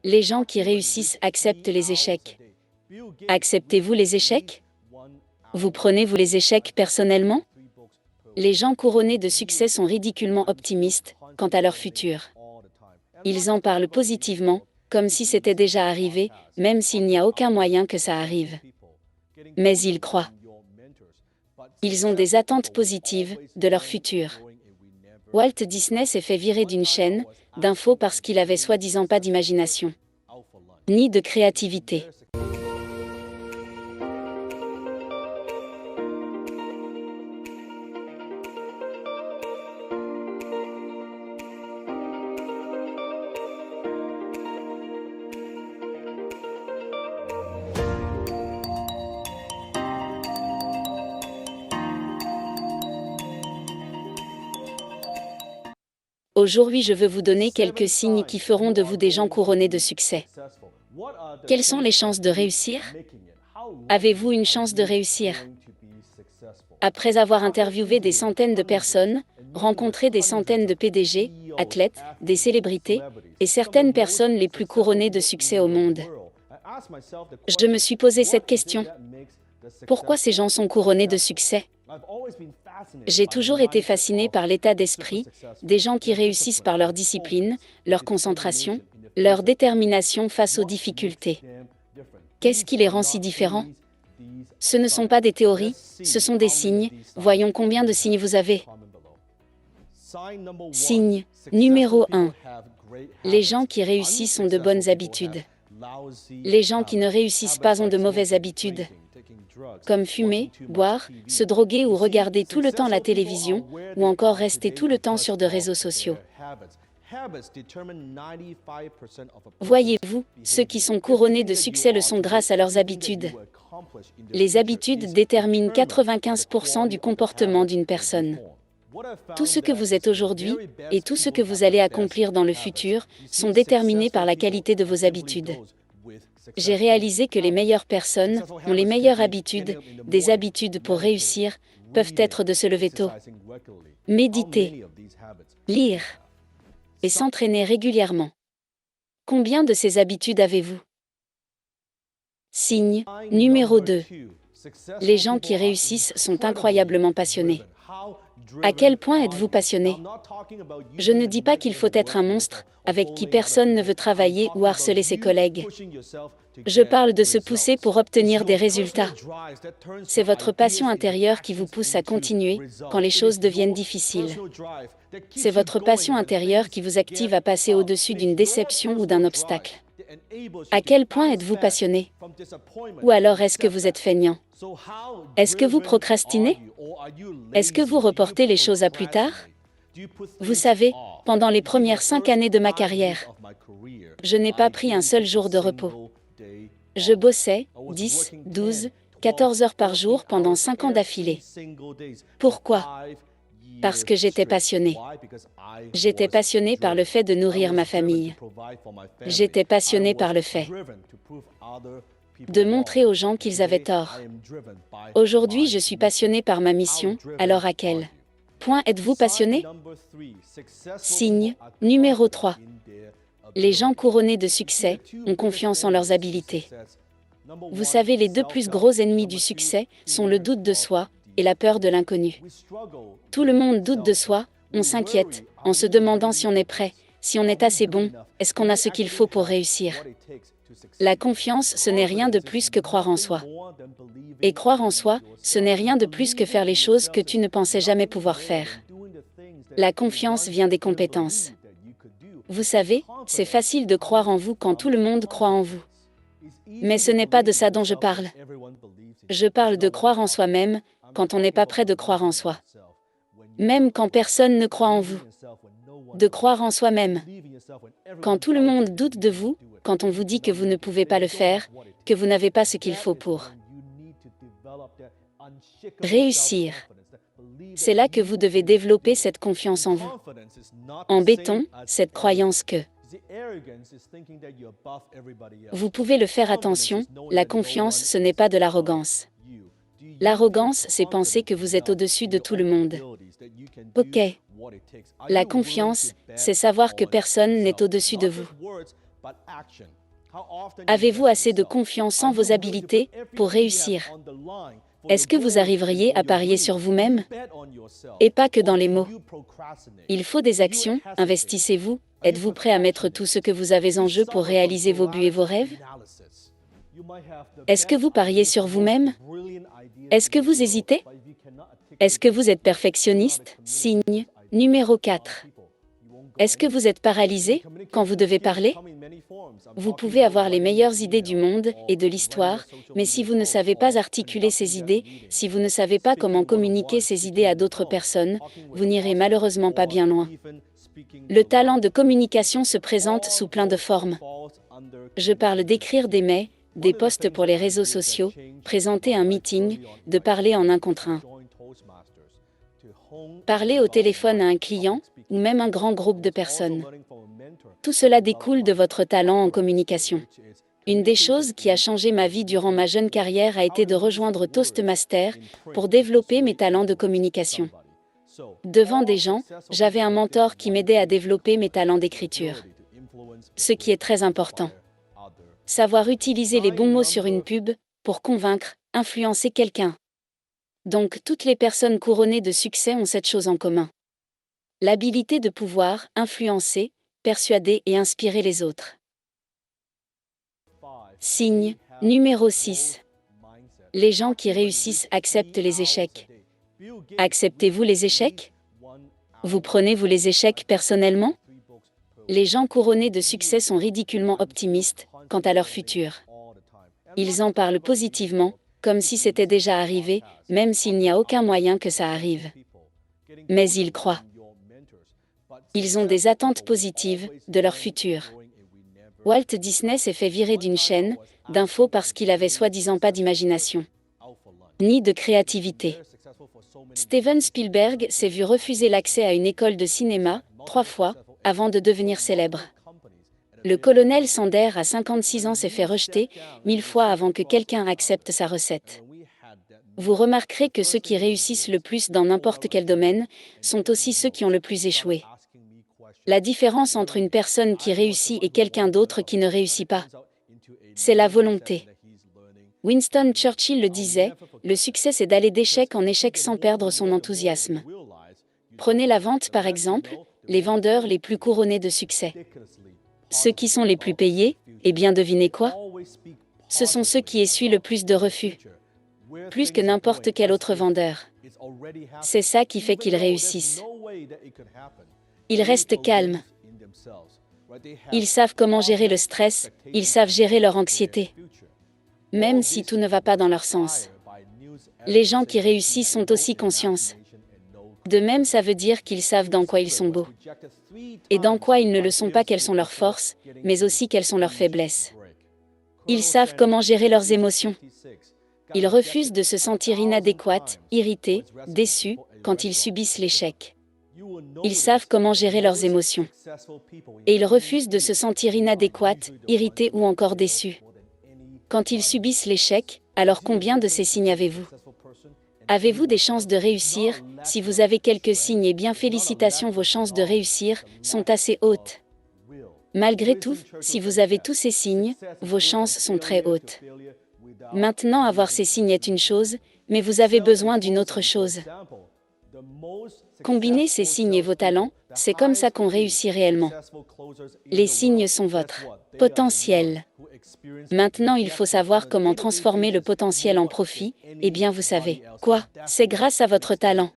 Les gens qui réussissent acceptent les échecs. Acceptez-vous les échecs? Vous prenez-vous les échecs personnellement? Les gens couronnés de succès sont ridiculement optimistes quant à leur futur. Ils en parlent positivement, comme si c'était déjà arrivé, même s'il n'y a aucun moyen que ça arrive. Mais ils croient. Ils ont des attentes positives de leur futur. Walt Disney s'est fait virer d'une chaîne d'infos parce qu'il avait soi-disant pas d'imagination, ni de créativité. Aujourd'hui, je veux vous donner quelques signes qui feront de vous des gens couronnés de succès. Quelles sont les chances de réussir? Avez-vous une chance de réussir? Après avoir interviewé des centaines de personnes, rencontré des centaines de PDG, athlètes, des célébrités, et certaines personnes les plus couronnées de succès au monde, je me suis posé cette question. Pourquoi ces gens sont couronnés de succès? J'ai toujours été fasciné par l'état d'esprit des gens qui réussissent par leur discipline, leur concentration, leur détermination face aux difficultés. Qu'est-ce qui les rend si différents? Ce ne sont pas des théories, ce sont des signes. Voyons combien de signes vous avez. Signe numéro 1. Les gens qui réussissent ont de bonnes habitudes. Les gens qui ne réussissent pas ont de mauvaises habitudes, comme fumer, boire, se droguer ou regarder tout le temps la télévision, ou encore rester tout le temps sur des réseaux sociaux. Voyez-vous, ceux qui sont couronnés de succès le sont grâce à leurs habitudes. Les habitudes déterminent 95% du comportement d'une personne. Tout ce que vous êtes aujourd'hui, et tout ce que vous allez accomplir dans le futur, sont déterminés par la qualité de vos habitudes. J'ai réalisé que les meilleures personnes ont les meilleures habitudes. Des habitudes pour réussir peuvent être de se lever tôt, méditer, lire et s'entraîner régulièrement. Combien de ces habitudes avez-vous? Signe numéro 2. Les gens qui réussissent sont incroyablement passionnés. À quel point êtes-vous passionné? Je ne dis pas qu'il faut être un monstre, avec qui personne ne veut travailler ou harceler ses collègues. Je parle de se pousser pour obtenir des résultats. C'est votre passion intérieure qui vous pousse à continuer quand les choses deviennent difficiles. C'est votre passion intérieure qui vous active à passer au-dessus d'une déception ou d'un obstacle. À quel point êtes-vous passionné? Ou alors est-ce que vous êtes feignant? Est-ce que vous procrastinez? Est-ce que vous reportez les choses à plus tard? Vous savez, pendant les premières 5 années de ma carrière, je n'ai pas pris un seul jour de repos. Je bossais 10, 12, 14 heures par jour pendant 5 ans d'affilée. Pourquoi? Parce que j'étais passionné. J'étais passionné par le fait de nourrir ma famille. J'étais passionné par le fait de montrer aux gens qu'ils avaient tort. Aujourd'hui, je suis passionné par ma mission, alors à quel point êtes-vous passionné? Signe numéro 3. Les gens couronnés de succès ont confiance en leurs habilités. Vous savez, les deux plus gros ennemis du succès sont le doute de soi et la peur de l'inconnu. Tout le monde doute de soi, on s'inquiète, en se demandant si on est prêt, si on est assez bon, est-ce qu'on a ce qu'il faut pour réussir. La confiance, ce n'est rien de plus que croire en soi. Et croire en soi, ce n'est rien de plus que faire les choses que tu ne pensais jamais pouvoir faire. La confiance vient des compétences. Vous savez, c'est facile de croire en vous quand tout le monde croit en vous. Mais ce n'est pas de ça dont je parle. Je parle de croire en soi-même quand on n'est pas prêt de croire en soi. Même quand personne ne croit en vous. De croire en soi-même. Quand tout le monde doute de vous, quand on vous dit que vous ne pouvez pas le faire, que vous n'avez pas ce qu'il faut pour réussir. C'est là que vous devez développer cette confiance en vous. En béton, cette croyance que vous pouvez le faire. Attention, la confiance, ce n'est pas de l'arrogance. L'arrogance, c'est penser que vous êtes au-dessus de tout le monde. Ok. La confiance, c'est savoir que personne n'est au-dessus de vous. Avez-vous assez de confiance en vos habilités pour réussir? Est-ce que vous arriveriez à parier sur vous-même? Et pas que dans les mots. Il faut des actions, investissez-vous, êtes-vous prêt à mettre tout ce que vous avez en jeu pour réaliser vos buts et vos rêves? Est-ce que vous pariez sur vous-même? Est-ce que vous hésitez? Est-ce que vous êtes perfectionniste? Signe numéro 4. Est-ce que vous êtes paralysé quand vous devez parler? Vous pouvez avoir les meilleures idées du monde et de l'histoire, mais si vous ne savez pas articuler ces idées, si vous ne savez pas comment communiquer ces idées à d'autres personnes, vous n'irez malheureusement pas bien loin. Le talent de communication se présente sous plein de formes. Je parle d'écrire des mails, des posts pour les réseaux sociaux, présenter un meeting, de parler en un contre un. Parler au téléphone à un client, ou même un grand groupe de personnes. Tout cela découle de votre talent en communication. Une des choses qui a changé ma vie durant ma jeune carrière a été de rejoindre Toastmaster pour développer mes talents de communication. Devant des gens, j'avais un mentor qui m'aidait à développer mes talents d'écriture. Ce qui est très important. Savoir utiliser les bons mots sur une pub pour convaincre, influencer quelqu'un. Donc, toutes les personnes couronnées de succès ont cette chose en commun. L'habilité de pouvoir influencer, persuader et inspirer les autres. Signe numéro 6. Les gens qui réussissent acceptent les échecs. Acceptez-vous les échecs? Vous prenez-vous les échecs personnellement? Les gens couronnés de succès sont ridiculement optimistes quant à leur futur. Ils en parlent positivement, comme si c'était déjà arrivé, même s'il n'y a aucun moyen que ça arrive. Mais ils croient. Ils ont des attentes positives de leur futur. Walt Disney s'est fait virer d'une chaîne d'infos parce qu'il avait soi-disant pas d'imagination, ni de créativité. Steven Spielberg s'est vu refuser l'accès à une école de cinéma 3 fois avant de devenir célèbre. Le colonel Sanders à 56 ans s'est fait rejeter 1000 fois avant que quelqu'un accepte sa recette. Vous remarquerez que ceux qui réussissent le plus dans n'importe quel domaine sont aussi ceux qui ont le plus échoué. La différence entre une personne qui réussit et quelqu'un d'autre qui ne réussit pas, c'est la volonté. Winston Churchill le disait, le succès c'est d'aller d'échec en échec sans perdre son enthousiasme. Prenez la vente par exemple, les vendeurs les plus couronnés de succès. Ceux qui sont les plus payés, eh bien devinez quoi? Ce sont ceux qui essuient le plus de refus. Plus que n'importe quel autre vendeur. C'est ça qui fait qu'ils réussissent. Ils restent calmes. Ils savent comment gérer le stress, ils savent gérer leur anxiété. Même si tout ne va pas dans leur sens. Les gens qui réussissent sont aussi conscients. De même, ça veut dire qu'ils savent dans quoi ils sont beaux. Et dans quoi ils ne le sont pas, quelles sont leurs forces, mais aussi quelles sont leurs faiblesses. Ils savent comment gérer leurs émotions. Ils refusent de se sentir inadéquats, irrités, déçus, quand ils subissent l'échec. Ils savent comment gérer leurs émotions. Et ils refusent de se sentir inadéquats, irrités ou encore déçus. Quand ils subissent l'échec, alors combien de ces signes avez-vous? Avez-vous des chances de réussir? Si vous avez quelques signes, eh bien félicitations, vos chances de réussir sont assez hautes. Malgré tout, si vous avez tous ces signes, vos chances sont très hautes. Maintenant, avoir ces signes est une chose, mais vous avez besoin d'une autre chose. Combinez ces signes et vos talents, c'est comme ça qu'on réussit réellement. Les signes sont votre potentiel. Maintenant, il faut savoir comment transformer le potentiel en profit, eh bien vous savez quoi? C'est grâce à votre talent.